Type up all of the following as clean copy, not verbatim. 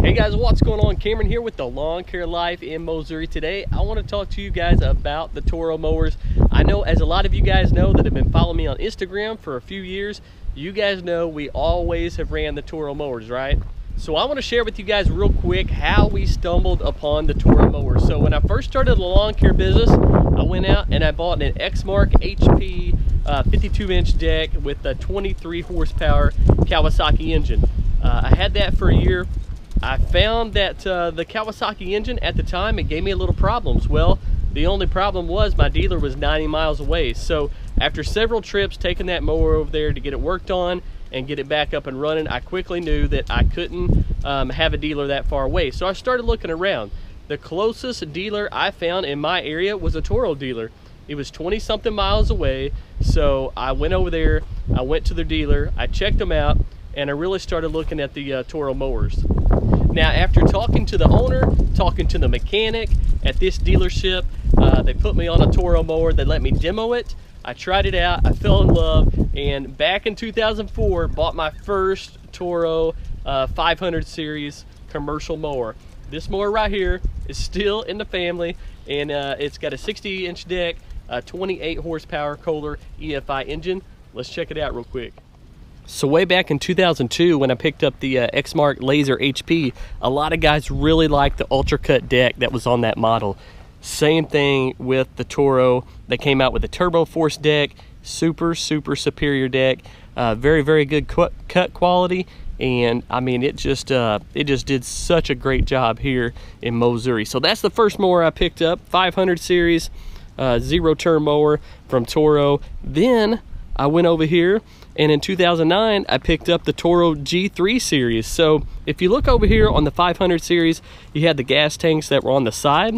Hey guys, what's going on? Cameron here with the Lawn Care Life in Mowssouri. Today I want to talk to you guys about the Toro mowers. I know, as a lot of you guys know that have been following me on Instagram for a few years, you guys know we always have ran the Toro mowers, right? So I want to share with you guys real quick how we stumbled upon the Toro mowers. So when I first started the lawn care business, I went out and I bought an Exmark HP 52-inch deck with a 23 horsepower Kawasaki engine. I had that for a year. I found that the Kawasaki engine at the time, it gave me a little problems. Well, the only problem was my dealer was 90 miles away. So after several trips taking that mower over there to get it worked on and get it back up and running, I quickly knew that I couldn't have a dealer that far away. So I started looking around. The closest dealer I found in my area was a Toro dealer. It was 20-something miles away. So I went over there, I went to the dealer, I checked them out, and I really started looking at the Toro mowers. Now, after talking to the owner, talking to the mechanic at this dealership, they put me on a Toro mower. They let me demo it. I tried it out. I fell in love. And back in 2004, bought my first Toro 500 series commercial mower. This mower right here is still in the family, and it's got a 60-inch deck, a 28 horsepower Kohler EFI engine. Let's check it out real quick. So way back in 2002, when I picked up the Exmark Laser HP, a lot of guys really liked the Ultra Cut deck that was on that model. Same thing with the Toro. They came out with a Turbo Force deck, super superior deck, very good cut quality, and I mean it just did such a great job here in Mowssouri. So that's the first mower I picked up, 500 series Zero Turn mower from Toro. Then I went over here, and in 2009 I picked up the Toro G3 series. So if you look over here on the 500 series, you had the gas tanks that were on the side.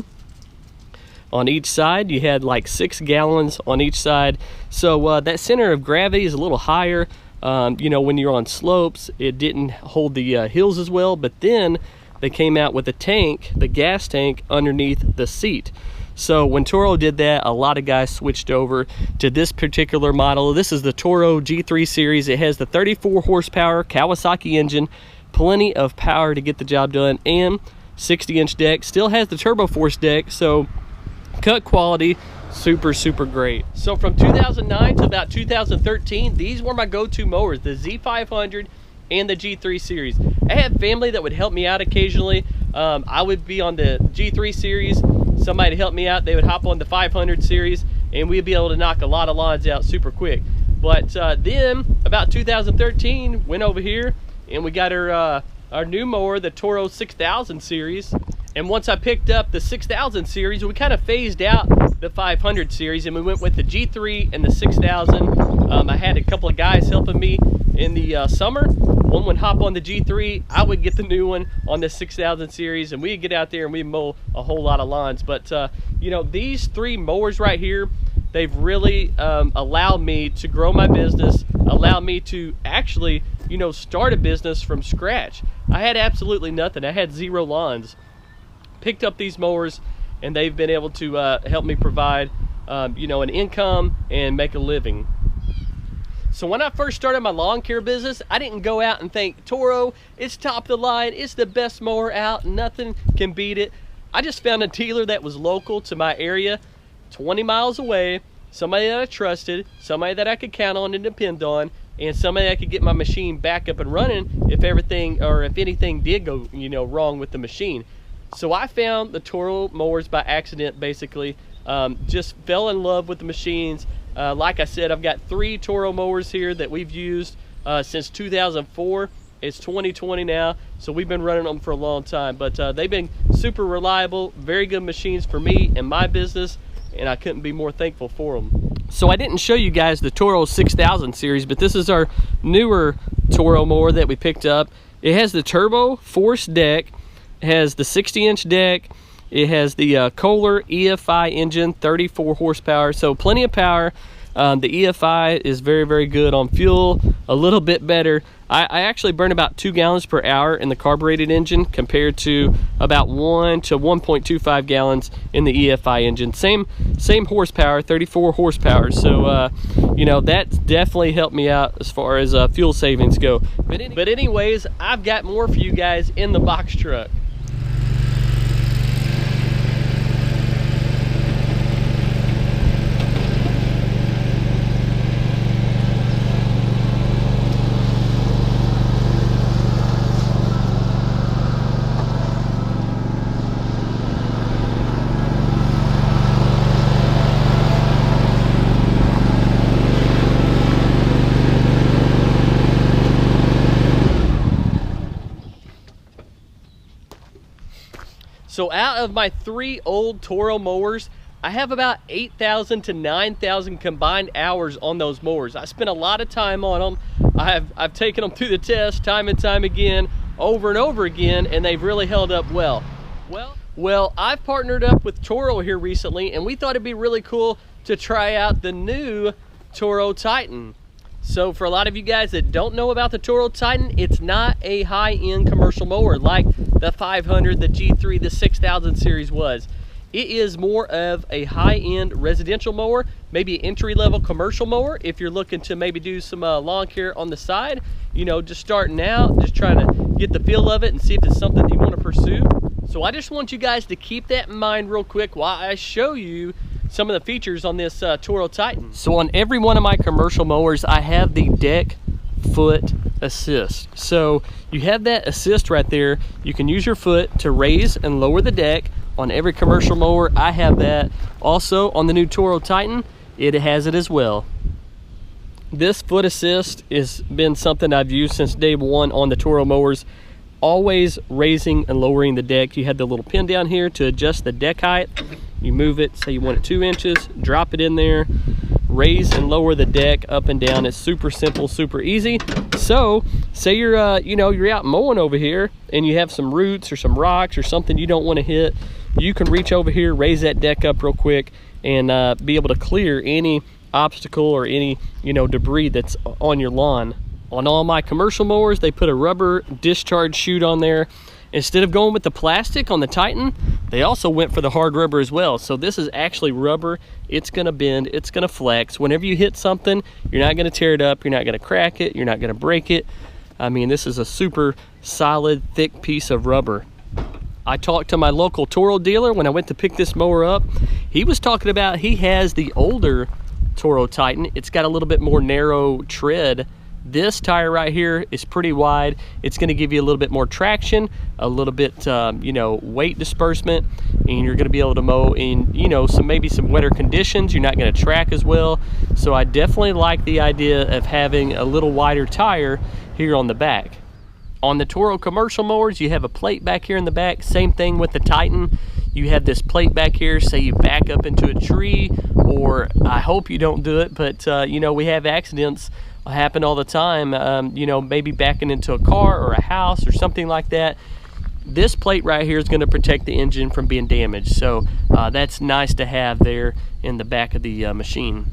On each side you had like 6 gallons on each side, so that center of gravity is a little higher. You know, when you're on slopes, it didn't hold the hills as well. But then they came out with a tank, the gas tank, underneath the seat. So when Toro did that, a lot of guys switched over to this particular model. This is the Toro G3 series. It has the 34 horsepower Kawasaki engine, plenty of power to get the job done, and 60-inch deck. Still has the Turbo Force deck, so cut quality, super great. So from 2009 to about 2013, these were my go-to mowers, the Z500 and the G3 series. I had family that would help me out occasionally. I would be on the G3 series, somebody to help me out, they would hop on the 500 series, and we'd be able to knock a lot of lawns out super quick. But then about 2013, went over here and we got our new mower, the Toro 6000 series. And once I picked up the 6000 series, we kind of phased out the 500 series and we went with the G3 and the 6000. I had a couple of guys helping me in the summer. One would hop on the G3, I would get the new one on the 6000 series, and we'd get out there and we'd mow a whole lot of lawns. But you know, these 3 mowers right here, they've really allowed me to grow my business, allowed me to actually, you know, start a business from scratch. I had absolutely nothing. I had 0 lawns. Picked up these mowers, and they've been able to help me provide you know, an income and make a living. So when I first started my lawn care business, I didn't go out and think, Toro, it's top of the line, it's the best mower out, nothing can beat it. I just found a dealer that was local to my area, 20 miles away, somebody that I trusted, somebody that I could count on and depend on, and somebody that could get my machine back up and running if everything, or if anything did go, you know, wrong with the machine. So I found the Toro mowers by accident, basically. Just fell in love with the machines. Like I said, I've got 3 Toro mowers here that we've used since 2004. It's 2020 now, so we've been running them for a long time. But they've been super reliable, very good machines for me and my business, and I couldn't be more thankful for them. So I didn't show you guys the Toro 6000 series, but this is our newer Toro mower that we picked up. It has the Turbo Force deck, it has the 60-inch deck, it has the Kohler EFI engine, 34 horsepower, so plenty of power. The EFI is very, very good on fuel, a little bit better. I actually burn about 2 gallons per hour in the carbureted engine compared to about 1 to 1.25 gallons in the EFI engine. Same horsepower, 34 horsepower. So, you know, that's definitely helped me out as far as fuel savings go. But anyways, I've got more for you guys in the box truck. So out of my 3 old Toro mowers, I have about 8,000 to 9,000 combined hours on those mowers. I spent a lot of time on them. I've taken them through the test time and time again, over and over again, and they've really held up well. Well, I've partnered up with Toro here recently, and we thought it'd be really cool to try out the new Toro Titan. So for a lot of you guys that don't know about the Toro Titan, it's not a high-end commercial mower like the 500, the G3, the 6000 series was. It is more of a high-end residential mower, maybe an entry-level commercial mower if you're looking to maybe do some lawn care on the side. You know, just starting out, just trying to get the feel of it and see if it's something you want to pursue. So I just want you guys to keep that in mind real quick while I show you some of the features on this Toro Titan. So on every one of my commercial mowers, I have the deck foot assist. So you have that assist right there. You can use your foot to raise and lower the deck. On every commercial mower, I have that. Also on the new Toro Titan, it has it as well. This foot assist has been something I've used since day one on the Toro mowers. Always raising and lowering the deck. You have the little pin down here to adjust the deck height. You move it, say you want it 2 inches, drop it in there, raise and lower the deck up and down. It's super simple, super easy. So say you're you're out mowing over here and you have some roots or some rocks or something you don't want to hit, you can reach over here, raise that deck up real quick, and be able to clear any obstacle or any debris that's on your lawn. On all my commercial mowers, they put a rubber discharge chute on there. Instead of going with the plastic on the Titan, they also went for the hard rubber as well. So this is actually rubber. It's gonna bend, it's gonna flex. Whenever you hit something, you're not gonna tear it up, you're not gonna crack it, you're not gonna break it. I mean, this is a super solid, thick piece of rubber. I talked to my local Toro dealer when I went to pick this mower up. He was talking about he has the older Toro Titan. It's got a little bit more narrow tread. This tire right here is pretty wide. It's going to give you a little bit more traction, a little bit, weight disbursement, and you're going to be able to mow in, maybe some wetter conditions. You're not going to track as well. So I definitely like the idea of having a little wider tire here on the back. On the Toro commercial mowers, you have a plate back here in the back. Same thing with the Titan. You have this plate back here, say you back up into a tree, or I hope you don't do it, but we have accidents happen all the time, maybe backing into a car or a house or something like that. This plate right here is going to protect the engine from being damaged, so that's nice to have there in the back of the machine.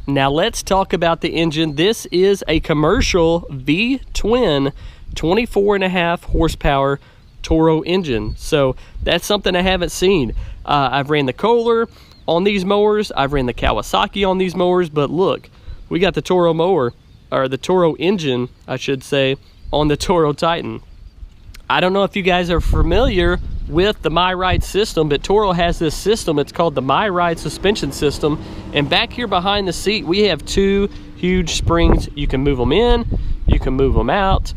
Now let's talk about the engine. This is a commercial V-twin 24.5 horsepower Toro engine, so that's something I haven't seen. I've ran the Kohler on these mowers, I've ran the Kawasaki on these mowers, but look, we got the Toro mower, or the Toro engine, I should say, on the Toro Titan. I don't know if you guys are familiar with the MyRide system, but Toro has this system. It's called the MyRide suspension system. And back here behind the seat, we have 2 huge springs. You can move them in, you can move them out,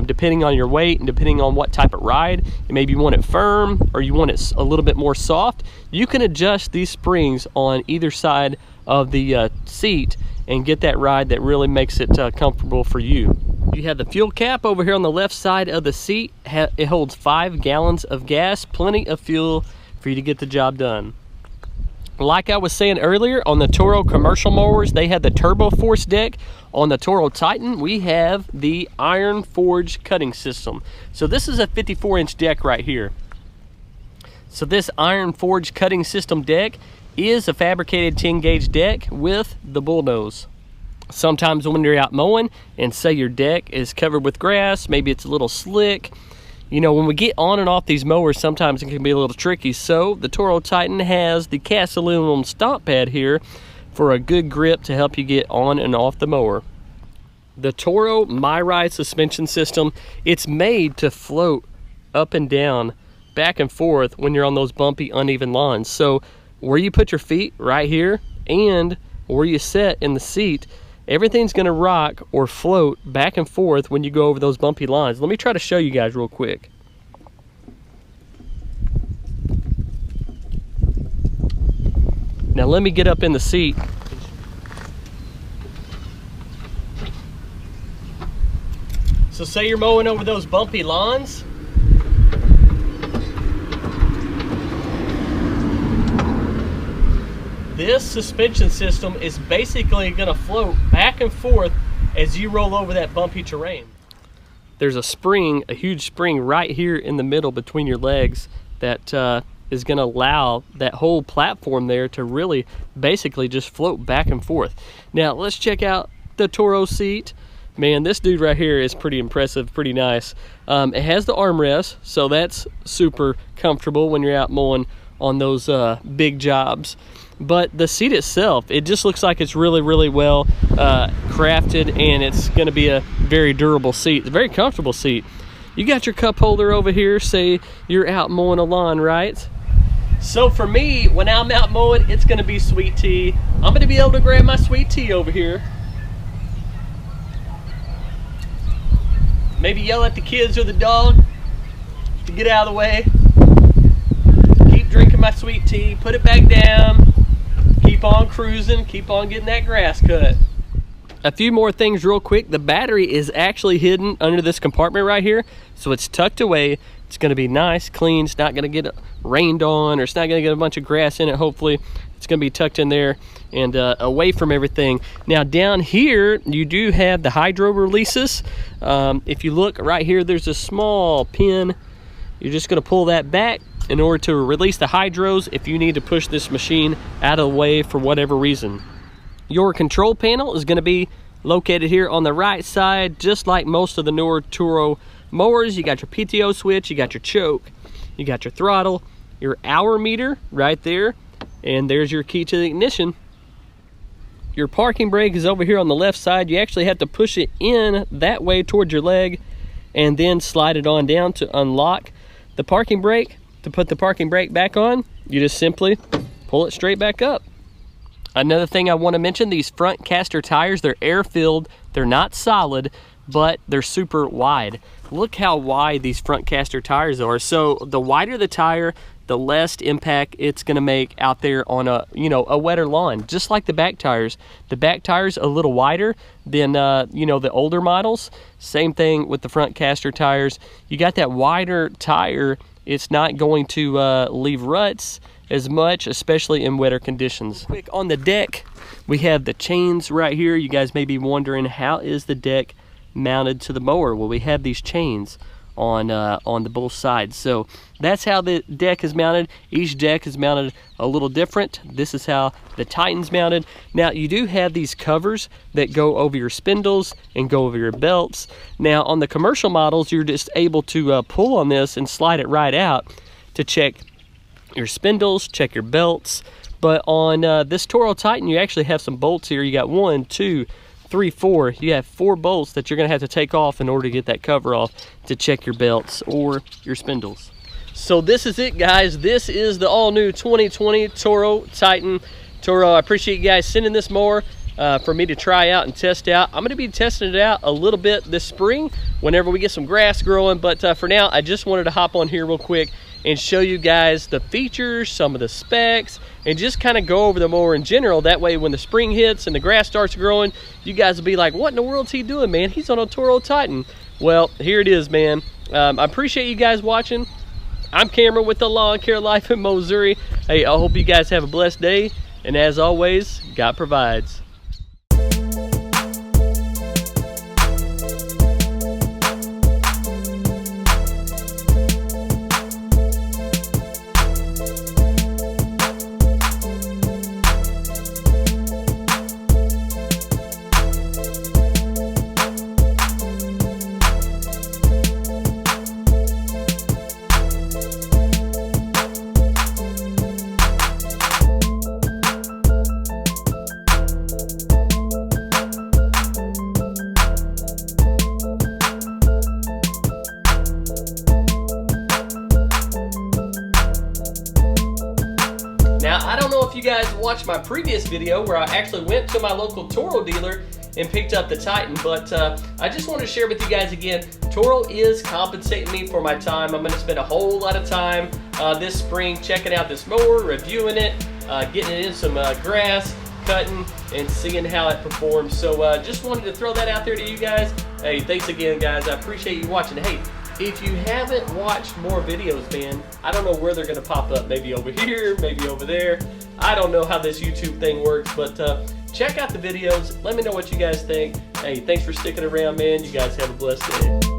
depending on your weight and depending on what type of ride. Maybe you want it firm or you want it a little bit more soft. You can adjust these springs on either side of the seat and get that ride that really makes it comfortable for you. You have the fuel cap over here on the left side of the seat. It holds 5 gallons of gas, plenty of fuel for you to get the job done. Like I was saying earlier, on the Toro commercial mowers, they had the Turbo Force deck. On the Toro Titan, we have the Iron Forge cutting system. So this is a 54-inch deck right here. So this Iron Forge cutting system deck is a fabricated 10 gauge deck with the bullnose. Sometimes when you're out mowing and say your deck is covered with grass, maybe it's a little slick, you know, when we get on and off these mowers, sometimes it can be a little tricky. So the Toro Titan has the cast aluminum stomp pad here for a good grip to help you get on and off the mower. The Toro MyRide suspension system, it's made to float up and down, back and forth when you're on those bumpy, uneven lawns. So where you put your feet right here and where you sit in the seat, everything's gonna rock or float back and forth when you go over those bumpy lines. Let me try to show you guys real quick. Now let me get up in the seat. So say you're mowing over those bumpy lawns. This suspension system is basically gonna float back and forth as you roll over that bumpy terrain. There's a spring, a huge spring right here in the middle between your legs that is gonna allow that whole platform there to really basically just float back and forth. Now let's check out the Toro seat. Man, this dude right here is pretty impressive, pretty nice. It has the armrest, so that's super comfortable when you're out mowing on those big jobs. But the seat itself, it just looks like it's really, really well crafted, and it's gonna be a very durable seat. It's a very comfortable seat. You got your cup holder over here, say you're out mowing a lawn, right? So for me, when I'm out mowing, it's gonna be sweet tea. I'm gonna be able to grab my sweet tea over here. Maybe yell at the kids or the dog to get out of the way. Keep drinking my sweet tea, put it back down, keep on cruising, keep on getting that grass cut. A few more things real quick. The battery is actually hidden under this compartment right here, so it's tucked away. It's gonna be nice, clean. It's not gonna get rained on, or it's not gonna get a bunch of grass in it, hopefully. It's gonna be tucked in there and away from everything. Now down here, you do have the hydro releases. If you look right here, there's a small pin. You're just gonna pull that back in order to release the hydros if you need to push this machine out of the way for whatever reason. Your control panel is gonna be located here on the right side, just like most of the newer Toro mowers. You got your PTO switch, you got your choke, you got your throttle, your hour meter right there, and there's your key to the ignition. Your parking brake is over here on the left side. You actually have to push it in that way towards your leg and then slide it on down to unlock the parking brake. To put the parking brake back on, you just simply pull it straight back up. Another thing I want to mention, these front caster tires, they're air-filled, they're not solid, but they're super wide. Look how wide these front caster tires are. So the wider the tire, the less impact it's gonna make out there on a, you know, a wetter lawn, just like the back tires. The back tires a little wider than you know, the older models. Same thing with the front caster tires. You got that wider tire, it's not going to leave ruts as much, especially in wetter conditions. Quick on the deck, we have the chains right here. You guys may be wondering, how is the deck mounted to the mower? Well, we have these chains on the both sides. So that's how the deck is mounted. Each deck is mounted a little different. This is how the Titan's mounted. Now you do have these covers that go over your spindles and go over your belts. Now on the commercial models, you're just able to pull on this and slide it right out to check your spindles, check your belts. But on this Toro Titan, you actually have some bolts here. You got 1, 2, 3, 4. You have 4 bolts that you're gonna have to take off in order to get that cover off to check your belts or your spindles. So this is it, guys. This is the all-new 2020 Toro Titan. Toro, I appreciate you guys sending this mower for me to try out and test out. I'm gonna be testing it out a little bit this spring whenever we get some grass growing, but for now, I just wanted to hop on here real quick and show you guys the features, some of the specs, and just kind of go over the mower in general. That way when the spring hits and the grass starts growing, you guys will be like, what in the world's he doing, man? He's on a Toro Titan. Well, here it is, man. I appreciate you guys watching. I'm Cameron with the Lawn Care Life in Mowssouri. Hey, I hope you guys have a blessed day, and as always, God provides. I don't know if you guys watched my previous video where I actually went to my local Toro dealer and picked up the Titan, but I just want to share with you guys again, Toro is compensating me for my time. I'm going to spend a whole lot of time this spring checking out this mower, reviewing it, getting it in some grass, cutting, and seeing how it performs. So just wanted to throw that out there to you guys. Hey, thanks again, guys. I appreciate you watching. Hey, if you haven't watched more videos, man, I don't know where they're going to pop up. Maybe over here, maybe over there. I don't know how this YouTube thing works, but check out the videos. Let me know what you guys think. Hey, thanks for sticking around, man. You guys have a blessed day.